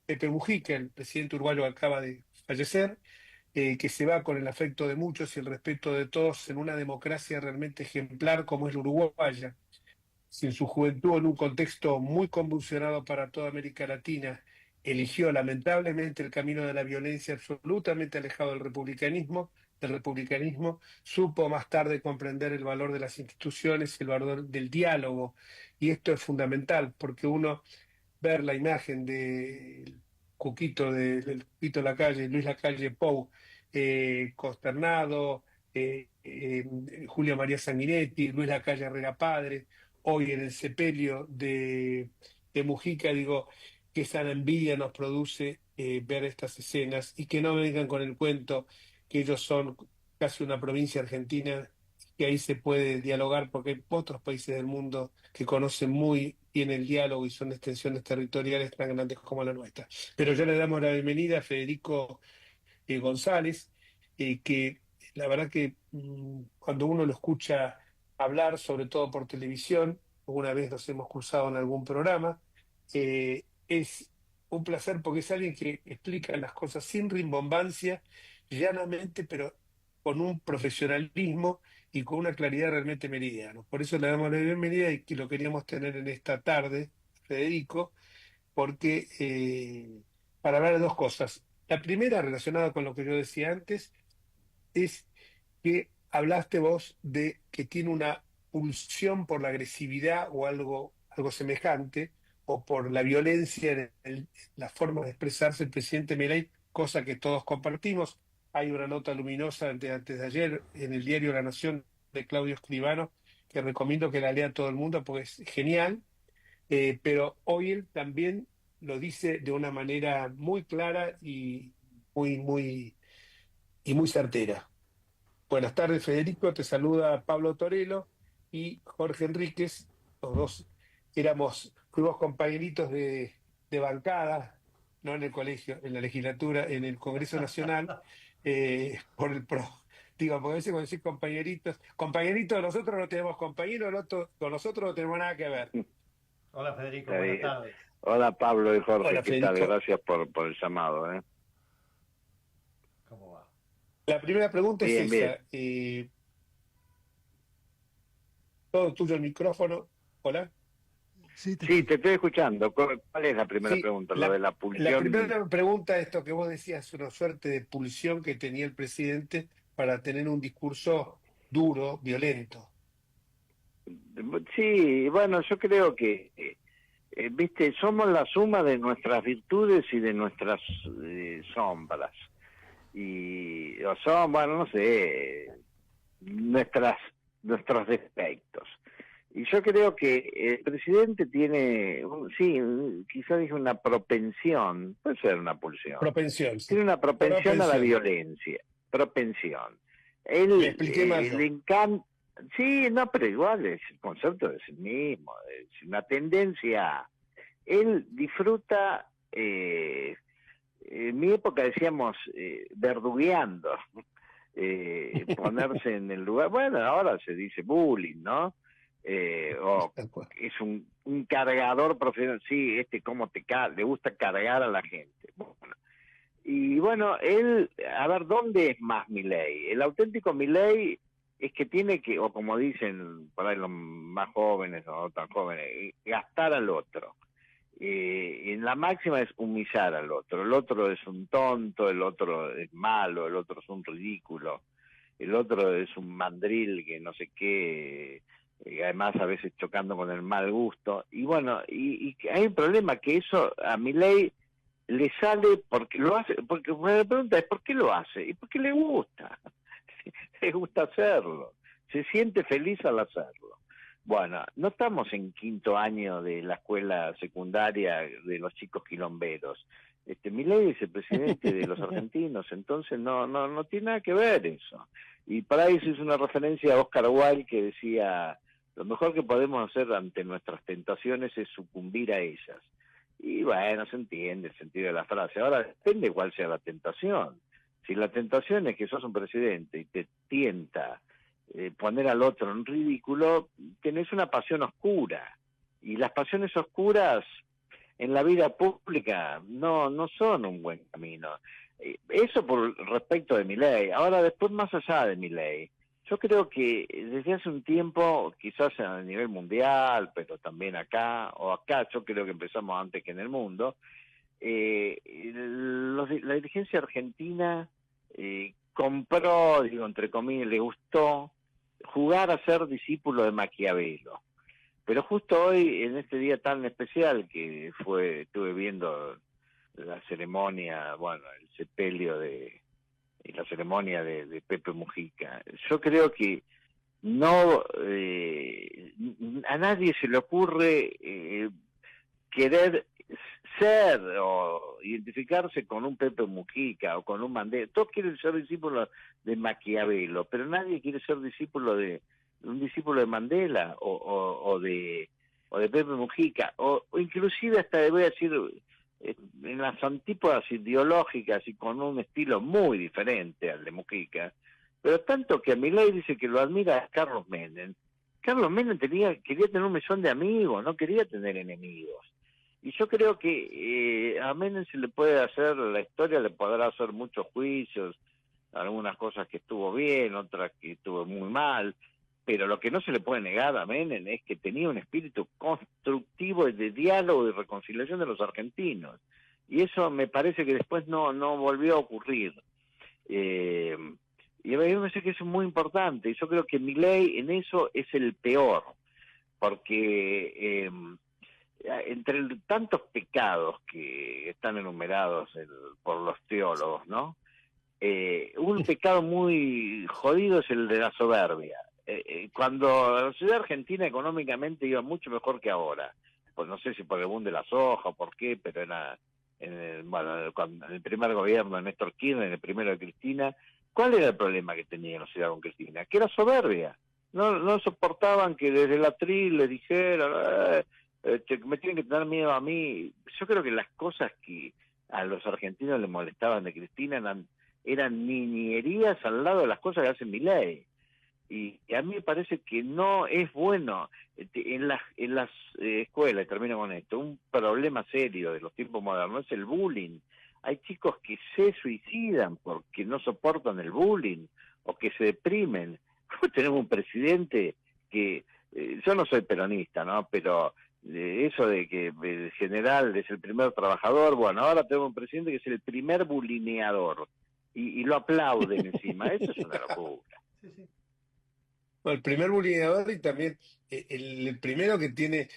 Pepe Mujica, el presidente uruguayo que acaba de fallecer, que se va con el afecto de muchos y el respeto de todos en una democracia realmente ejemplar como es la uruguaya. Si en su juventud, en un contexto muy convulsionado para toda América Latina, eligió lamentablemente el camino de la violencia absolutamente alejado del republicanismo, supo más tarde comprender el valor de las instituciones, el valor del diálogo, y esto es fundamental, porque uno ver la imagen del del Cuquito Lacalle, Luis Lacalle Pou, consternado, Julio María Sanguinetti, Luis Lacalle Herrera Padre, hoy en el sepelio de Mujica, digo, que esa envidia nos produce ver estas escenas y que no vengan con el cuento que ellos son casi una provincia argentina, que ahí se puede dialogar porque hay otros países del mundo que conocen muy bien el diálogo y son extensiones territoriales tan grandes como la nuestra. Pero ya le damos la bienvenida a Federico González, que la verdad que cuando uno lo escucha hablar, sobre todo por televisión, alguna vez nos hemos cruzado en algún programa, es un placer porque es alguien que explica las cosas sin rimbombancia, llanamente, pero con un profesionalismo y con una claridad realmente meridiana. Por eso le damos la bienvenida y que lo queríamos tener en esta tarde, Federico, porque para hablar de dos cosas. La primera, relacionada con lo que yo decía antes, es que hablaste vos de que tiene una pulsión por la agresividad o algo semejante, o por la violencia en la forma de expresarse el presidente Milei, cosa que todos compartimos. Hay una nota luminosa antes de ayer en el diario La Nación de Claudio Escribano, que recomiendo que la lea todo el mundo porque es genial, pero hoy él también lo dice de una manera muy clara y muy certera. Buenas tardes, Federico, te saluda Pablo Torello y Jorge Enríquez. Los dos fuimos compañeritos de bancada, no en el colegio, en la legislatura, en el Congreso Nacional, por el PRO. Digo, porque a veces cuando decís compañeritos, nosotros no tenemos compañeros, con nosotros no tenemos nada que ver.
Hola, Federico, buenas tardes.
Hola, Pablo y Jorge,
Hola,
¿qué tal?
Federico.
Gracias por el llamado.
¿Cómo va?
La primera pregunta
Bien,
es esa. Todo tuyo el micrófono. Hola.
Sí,
Sí, te estoy escuchando. ¿Cuál es la primera
Sí,
pregunta? Lo de la
la
pulsión.
primera pregunta, esto que vos decías, una suerte de pulsión que tenía el presidente para tener un discurso duro, violento.
Sí, bueno, yo creo que, viste, somos la suma de nuestras virtudes y de nuestras sombras. Y o son, bueno, no sé, nuestros defectos. Y yo creo que el presidente tiene, sí, quizás dije una propensión, puede ser una pulsión.
Propensión, sí.
Tiene una propensión a la violencia, propensión. Él
Me expliqué mal yo.
le encanta, sí, no, pero igual es el concepto es el mismo, es una tendencia. Él disfruta, en mi época decíamos, verdugueando, ponerse en el lugar, bueno, ahora se dice bullying, ¿no? O es un cargador profesional, sí, cómo le gusta cargar a la gente. Bueno, y bueno, él, a ver, ¿dónde es más Milei? El auténtico Milei es que tiene que, o como dicen por ahí los más jóvenes o no tan jóvenes, gastar al otro. En la máxima es humillar al otro. El otro es un tonto, el otro es malo, el otro es un ridículo, el otro es un mandril que no sé qué, además a veces chocando con el mal gusto. Y bueno, y hay un problema que eso a Milei le sale porque lo hace, porque la pregunta es ¿por qué lo hace? Y porque le gusta, le gusta hacerlo, se siente feliz al hacerlo. Bueno, no estamos en quinto año de la escuela secundaria de los chicos quilomberos. Milei es el presidente de los argentinos, entonces no tiene nada que ver eso. Y para eso es una referencia a Oscar Wilde que decía, lo mejor que podemos hacer ante nuestras tentaciones es sucumbir a ellas. Y bueno, se entiende el sentido de la frase. Ahora depende cuál sea la tentación. Si la tentación es que sos un presidente y te tienta poner al otro en ridículo, tenés una pasión oscura. Y las pasiones oscuras en la vida pública no son un buen camino. Eso por respecto de Milei. Ahora, después, más allá de Milei, yo creo que desde hace un tiempo, quizás a nivel mundial, pero también acá, yo creo que empezamos antes que en el mundo, la dirigencia argentina compró, digo, entre comillas, le gustó jugar a ser discípulo de Maquiavelo. Pero justo hoy, en este día tan especial que estuve viendo la ceremonia, bueno, el sepelio y la ceremonia de Pepe Mujica, yo creo que a nadie se le ocurre querer ser o identificarse con un Pepe Mujica o con un Mandela. Todos quieren ser discípulos de Maquiavelo, pero nadie quiere ser discípulo de un discípulo de Mandela o de Pepe Mujica, o inclusive hasta, voy a decir, en las antípodas ideológicas y con un estilo muy diferente al de Mujica, pero tanto que a Milei dice que lo admira a Carlos Menem. Carlos Menem quería tener un mesón de amigos, no quería tener enemigos. Y yo creo que a Menem se le puede hacer, la historia le podrá hacer muchos juicios, algunas cosas que estuvo bien, otras que estuvo muy mal, pero lo que no se le puede negar a Menem es que tenía un espíritu constructivo de diálogo y reconciliación de los argentinos. Y eso me parece que después no volvió a ocurrir. Y a mí me parece que eso es muy importante. Y yo creo que Milei en eso es el peor, porque entre tantos pecados que están enumerados por los teólogos, ¿no? Un pecado muy jodido es el de la soberbia. Cuando la sociedad argentina económicamente iba mucho mejor que ahora, pues no sé si por el boom de la soja o por qué, pero era en el primer gobierno de Néstor Kirchner, en el primero de Cristina, ¿cuál era el problema que tenía la sociedad con Cristina? Que era soberbia. No soportaban que desde el atril le dijeran me tienen que tener miedo a mí. Yo creo que las cosas que a los argentinos les molestaban de Cristina eran niñerías al lado de las cosas que hace Milei. Y a mí me parece que no es bueno en las escuelas, y termino con esto, un problema serio de los tiempos modernos es el bullying. Hay chicos que se suicidan porque no soportan el bullying o que se deprimen. Tenemos un presidente que yo no soy peronista, ¿no? Pero eso de que el general es el primer trabajador, bueno, ahora tenemos un presidente que es el primer bulineador y lo aplauden encima, eso es una locura.
Bueno, el primer bulineador y también el primero que tiene,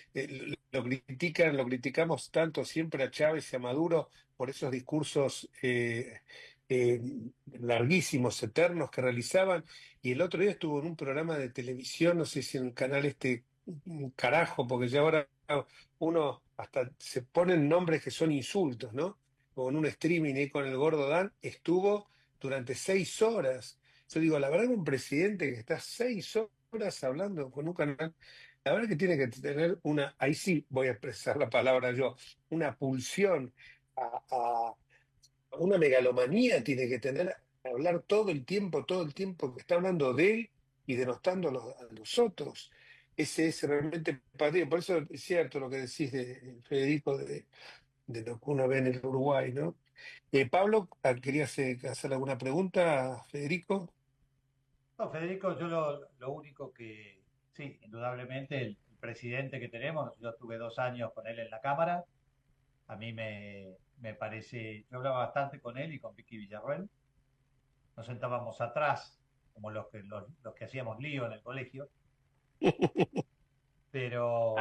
lo criticamos tanto siempre a Chávez y a Maduro por esos discursos larguísimos, eternos que realizaban, y el otro día estuvo en un programa de televisión, no sé si en el canal un carajo, porque ya ahora uno hasta se ponen nombres que son insultos, ¿no? Como en un streaming ahí con el Gordo Dan, estuvo durante 6 horas. Yo digo, la verdad que un presidente que está 6 horas hablando con un canal, la verdad que tiene que tener ahí sí voy a expresar la palabra yo, una pulsión, a una megalomanía tiene que tener, hablar todo el tiempo que está hablando de él y denostando a los otros. Ese es realmente patriótico. Por eso es cierto lo que decís de Federico, de lo que uno ve en el Uruguay, ¿no? Pablo, ¿querías hacer alguna pregunta, Federico?
No, Federico, yo lo único que, sí, indudablemente el presidente que tenemos, yo estuve 2 años con él en la Cámara, a mí me parece, yo hablaba bastante con él y con Vicky Villarroel, nos sentábamos atrás, como los que hacíamos lío en el colegio, pero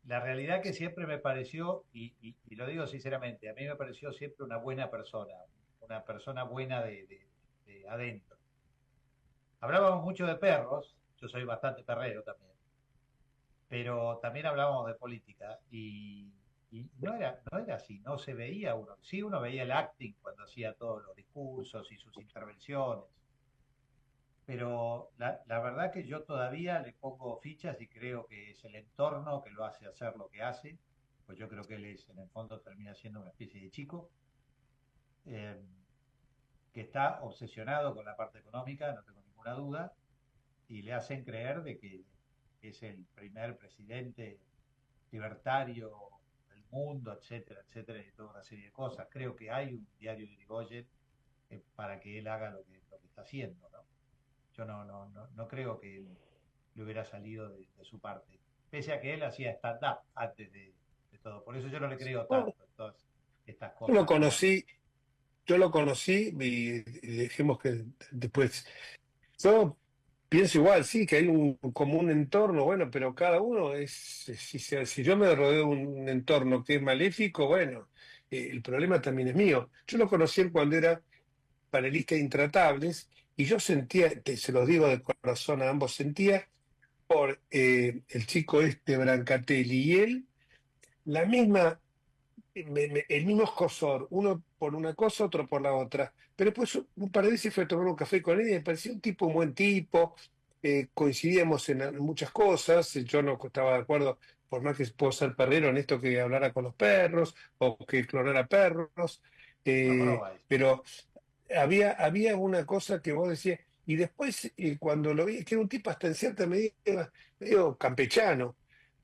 la realidad que siempre me pareció, y lo digo sinceramente, a mí me pareció siempre una buena persona, una persona buena de adentro. Hablábamos mucho de perros, yo soy bastante perrero también, pero también hablábamos de política y no era así, no se veía uno. Sí, uno veía el acting cuando hacía todos los discursos y sus intervenciones, pero la verdad que yo todavía le pongo fichas y creo que es el entorno que lo hace hacer lo que hace, pues yo creo que él en el fondo termina siendo una especie de chico, eh, que está obsesionado con la parte económica, no tengo ninguna duda, y le hacen creer de que es el primer presidente libertario del mundo, etcétera, etcétera, y toda una serie de cosas. Creo que hay un diario de Irigoyen para que él haga lo que está haciendo, ¿no? Yo no creo que él le hubiera salido de su parte, pese a que él hacía stand-up antes de todo. Por eso yo no le creo tanto en todas estas
Yo
cosas.
lo conocí y dejemos que después. Yo pienso igual, sí, que hay como un entorno, bueno, pero cada uno si yo me rodeo de un entorno que es maléfico, bueno, el problema también es mío. Yo lo conocí él cuando era panelista de Intratables y yo sentía, se los digo de corazón a ambos, sentía por el chico Brancatelli y él la misma el mismo escosor, uno por una cosa, otro por la otra. Pero después un par de veces fui a tomar un café con él y me pareció un buen tipo, coincidíamos en muchas cosas, yo no estaba de acuerdo, por más que puedo ser perrero en esto que hablara con los perros o que clonara perros, pero había una cosa que vos decías, y después cuando lo vi, que era un tipo hasta en cierta medida medio campechano.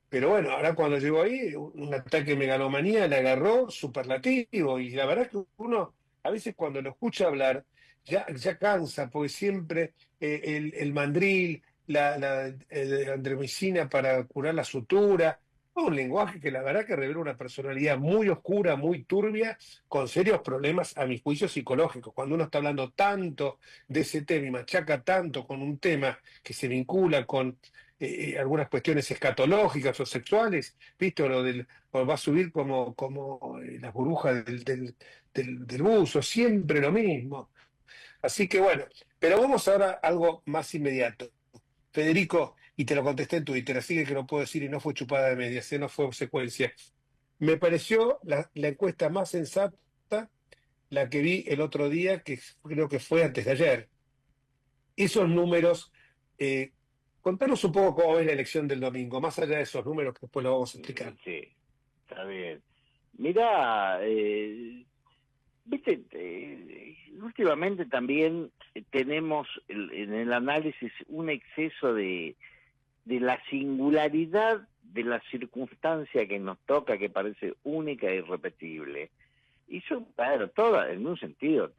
Pero bueno, ahora cuando llegó ahí, un ataque de megalomanía le agarró superlativo. Y la verdad es que uno, a veces cuando lo escucha hablar, ya cansa, porque siempre el mandril, la andromicina para curar la sutura, un lenguaje que la verdad que revela una personalidad muy oscura, muy turbia, con serios problemas, a mi juicio, psicológicos. Cuando uno está hablando tanto de ese tema y machaca tanto con un tema que se vincula con algunas cuestiones escatológicas o sexuales, ¿viste? O va a subir como las burbujas del buzo, siempre lo mismo. Así que bueno, pero vamos ahora a algo más inmediato. Federico, y te lo contesté en Twitter, así que lo puedo decir y no fue chupada de medias, no fue secuencia. Me pareció la encuesta más sensata, la que vi el otro día, que creo que fue antes de ayer. Esos números, contanos un poco cómo ves la elección del domingo, más allá de esos números que después lo vamos a explicar.
Sí, está bien. Mirá, viste, últimamente también tenemos en el análisis un exceso de la singularidad de la circunstancia que nos toca, que parece única e irrepetible. Y son, claro, en un sentido,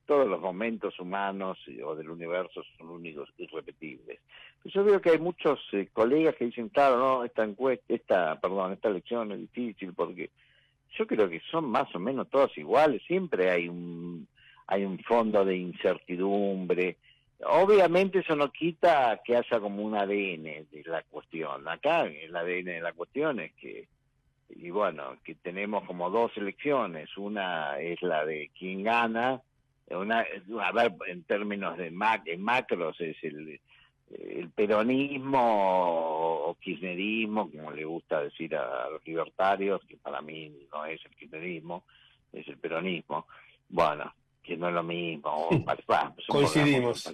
todos los momentos humanos o del universo son únicos, irrepetibles. Pero yo veo que hay muchos colegas que dicen, claro, no, esta elección es difícil, porque yo creo que son más o menos todas iguales, siempre hay un fondo de incertidumbre. Obviamente eso no quita que haya como un ADN de la cuestión. Acá el ADN de la cuestión es que, y bueno, que tenemos como dos elecciones. Una es la de quién gana, a ver, en términos de macros es el peronismo o kirchnerismo, como le gusta decir a los libertarios, que para mí no es el kirchnerismo, es el peronismo. Bueno, que no es lo mismo.
Coincidimos.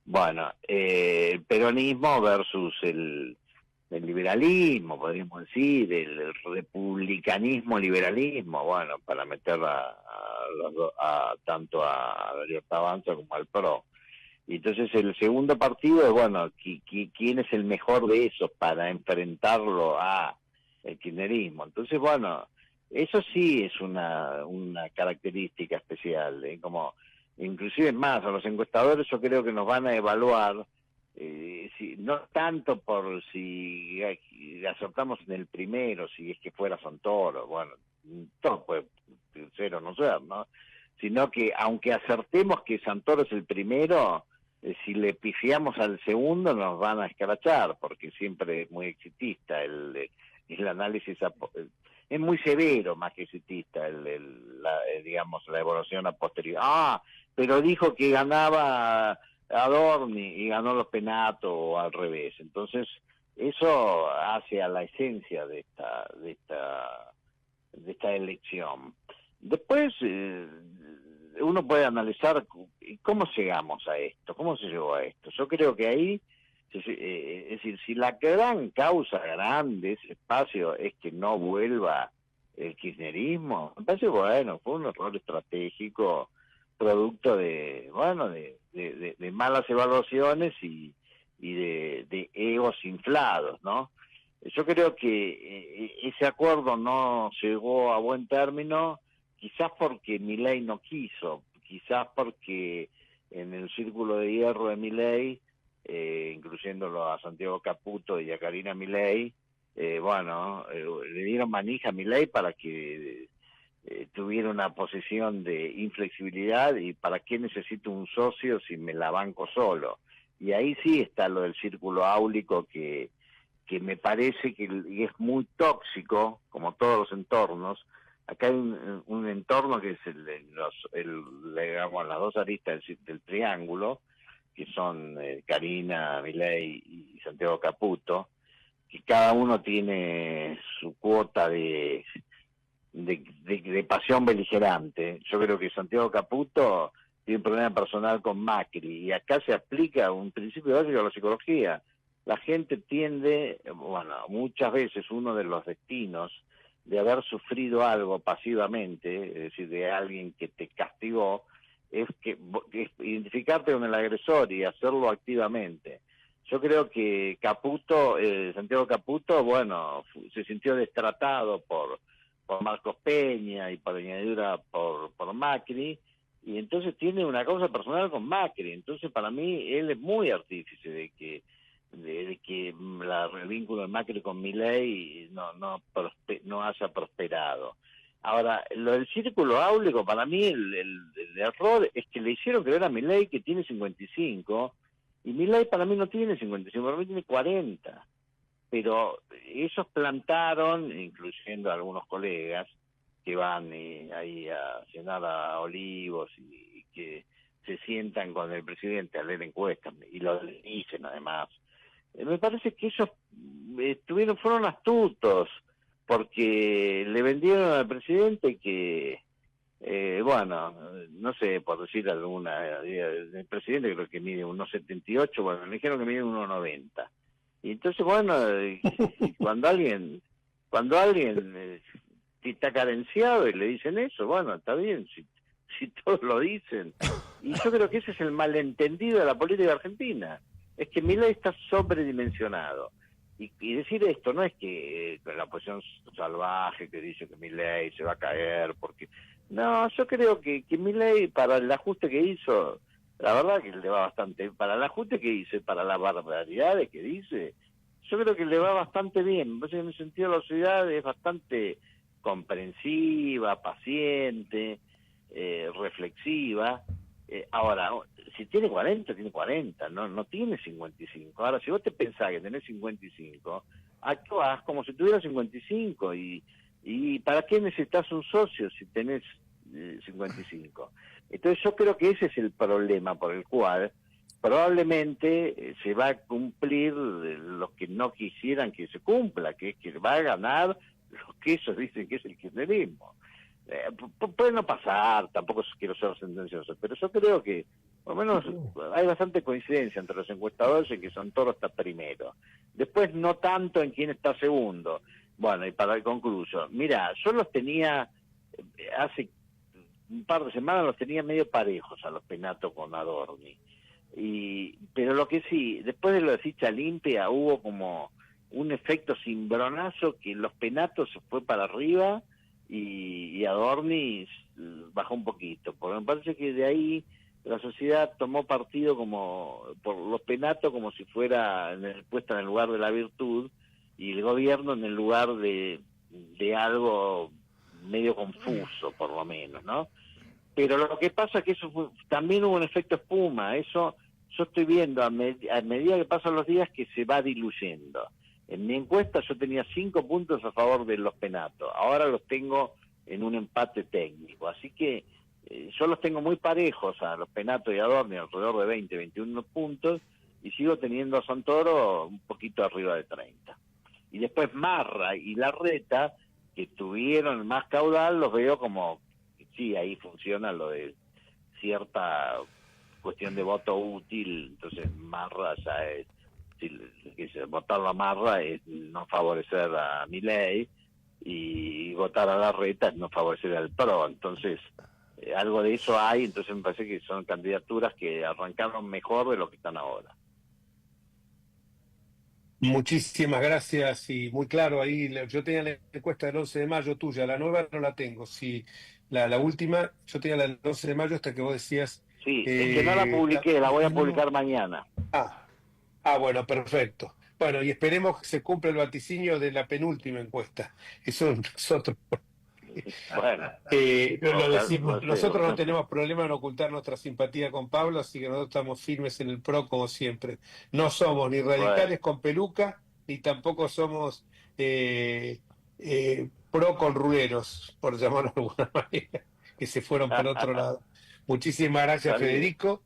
Bueno, el peronismo versus el liberalismo, podríamos decir, el republicanismo-liberalismo, bueno, para meter tanto a la Libertad Avanza como al PRO. Y entonces el segundo partido es, bueno, ¿quién es el mejor de esos para enfrentarlo a el kirchnerismo? Entonces, bueno, eso sí es una característica especial, como inclusive más, a los encuestadores yo creo que nos van a evaluar, no tanto por si acertamos en el primero, si es que fuera Santoro, bueno, todo puede ser o no ser, ¿no? Sino que aunque acertemos que Santoro es el primero, si le pifiamos al segundo nos van a escrachar, porque siempre es muy exitista el análisis, es muy severo más que exitista digamos, la evaluación a posteriori. Pero dijo que ganaba Adorni y ganó los Penato o al revés. Entonces, eso hace a la esencia de esta elección. Después, uno puede analizar cómo llegamos a esto, cómo se llegó a esto. Yo creo que ahí, es decir, si la gran causa grande, ese espacio, es que no vuelva el kirchnerismo, me parece, bueno, fue un error estratégico producto de malas evaluaciones y de egos inflados, ¿no? Yo creo que ese acuerdo no llegó a buen término, quizás porque Milei no quiso, quizás porque en el círculo de hierro de Milei, incluyéndolo a Santiago Caputo y a Karina Milei, le dieron manija a Milei para que tuviera una posición de inflexibilidad, y para qué necesito un socio si me la banco solo. Y ahí sí está lo del círculo áulico que me parece que es muy tóxico, como todos los entornos. Acá hay un entorno que es digamos, las dos aristas del triángulo, que son Karina Milei y Santiago Caputo, que cada uno tiene su cuota de pasión beligerante. Yo creo que Santiago Caputo tiene un problema personal con Macri, y acá se aplica un principio básico de la psicología. La gente tiende, muchas veces uno de los destinos de haber sufrido algo pasivamente, es decir, de alguien que te castigó, es identificarte con el agresor y hacerlo activamente. Yo creo que Santiago Caputo, se sintió destratado por Marcos Peña y por añadidura por Macri, y entonces tiene una causa personal con Macri. Entonces, para mí, él es muy artífice de que el vínculo de Macri con Milei no haya prosperado. Ahora, lo del círculo áulico, para mí el error es que le hicieron creer a Milei que tiene 55, y Milei para mí no tiene 55, para mí tiene 40. Pero ellos plantaron, incluyendo a algunos colegas que van ahí a cenar a Olivos y que se sientan con el presidente a leer encuestas, y lo dicen además. Me parece que ellos fueron astutos, porque le vendieron al presidente que, no sé, por decir alguna, el presidente creo que mide 1,78, le dijeron que mide 1,90. Y entonces, cuando alguien está carenciado y le dicen eso, está bien, si todos lo dicen. Y yo creo que ese es el malentendido de la política argentina, es que Milei está sobredimensionado. Y decir esto no es que la oposición salvaje que dice que Milei se va a caer, porque No, yo creo que Milei, para el ajuste que hizo, la verdad que le va bastante, para el ajuste que hizo, para las barbaridades que dice, yo creo que le va bastante bien. Me parece que en ese sentido la sociedad es bastante comprensiva, paciente, reflexiva. Ahora, si tiene 40, tiene 40, no tiene 55. Ahora, si vos te pensás que tenés 55, actuás como si tuvieras 55 y ¿para qué necesitas un socio si tenés 55? Entonces yo creo que ese es el problema por el cual probablemente se va a cumplir lo que no quisieran que se cumpla, que es que va a ganar lo que ellos dicen que es el kirchnerismo. Puede no pasar, tampoco quiero ser sentencioso, pero yo creo que por lo menos hay bastante coincidencia entre los encuestadores en que Santoro está primero. Después no tanto en quién está segundo. Bueno, y para el concluyo, mira, yo los tenía, hace un par de semanas los tenía medio parejos a los Penato con Adorni. Pero lo que sí, después de lo de ficha limpia hubo como un efecto cimbronazo que los Penatos se fue para arriba y Adorni bajó un poquito, porque me parece que de ahí la sociedad tomó partido como por los Penatos como si fuera puesta en el lugar de la virtud y el gobierno en el lugar de algo medio confuso, por lo menos, ¿no? Pero lo que pasa es que eso también hubo un efecto espuma, eso yo estoy viendo a medida que pasan los días que se va diluyendo. En mi encuesta yo tenía 5 puntos a favor de los Penatos, ahora los tengo en un empate técnico, así que yo los tengo muy parejos a los Penatos y a Adorni, alrededor de 20, 21 puntos, y sigo teniendo a Santoro un poquito arriba de 30. Y después Marra y Larreta, que tuvieron más caudal, los veo como, sí, ahí funciona lo de cierta cuestión de voto útil, entonces Marra ya es, votarlo a Marra es no favorecer a Milei y votar a Larreta es no favorecer al PRO, entonces algo de eso hay, entonces me parece que son candidaturas que arrancaron mejor de lo que están ahora.
Muchísimas gracias y muy claro ahí. Yo tenía la encuesta del 11 de mayo tuya, la nueva no la tengo. Sí, la última, yo tenía la del 11 de mayo hasta que vos decías...
Sí, es que no la publiqué, la voy a publicar mañana.
Bueno, perfecto. Bueno, y esperemos que se cumpla el vaticinio de la penúltima encuesta. Eso nosotros...
Bueno,
lo decimos, nosotros no tenemos problema en ocultar nuestra simpatía con Pablo, así que nosotros estamos firmes en el PRO como siempre. No somos ni radicales con peluca, ni tampoco somos PRO con ruleros, por llamarlo de alguna manera, que se fueron por otro lado. Muchísimas gracias, Federico.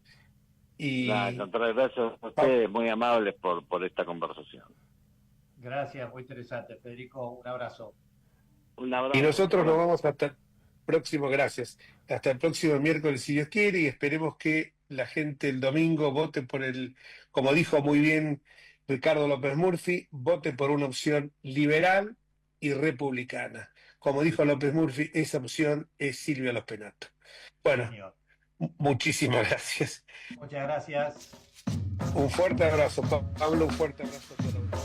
Gracias a ustedes, muy amables por esta conversación.
Gracias, muy interesante, Federico, un abrazo.
Y nosotros nos vamos hasta el próximo, gracias, hasta el próximo miércoles si Dios quiere, y esperemos que la gente el domingo vote por como dijo muy bien Ricardo López Murphy, vote por una opción liberal y republicana. Como dijo López Murphy, esa opción es Silvia Los Penato. Bueno, muchísimas gracias.
Muchas gracias.
Un fuerte abrazo, Pablo, un fuerte abrazo a todos.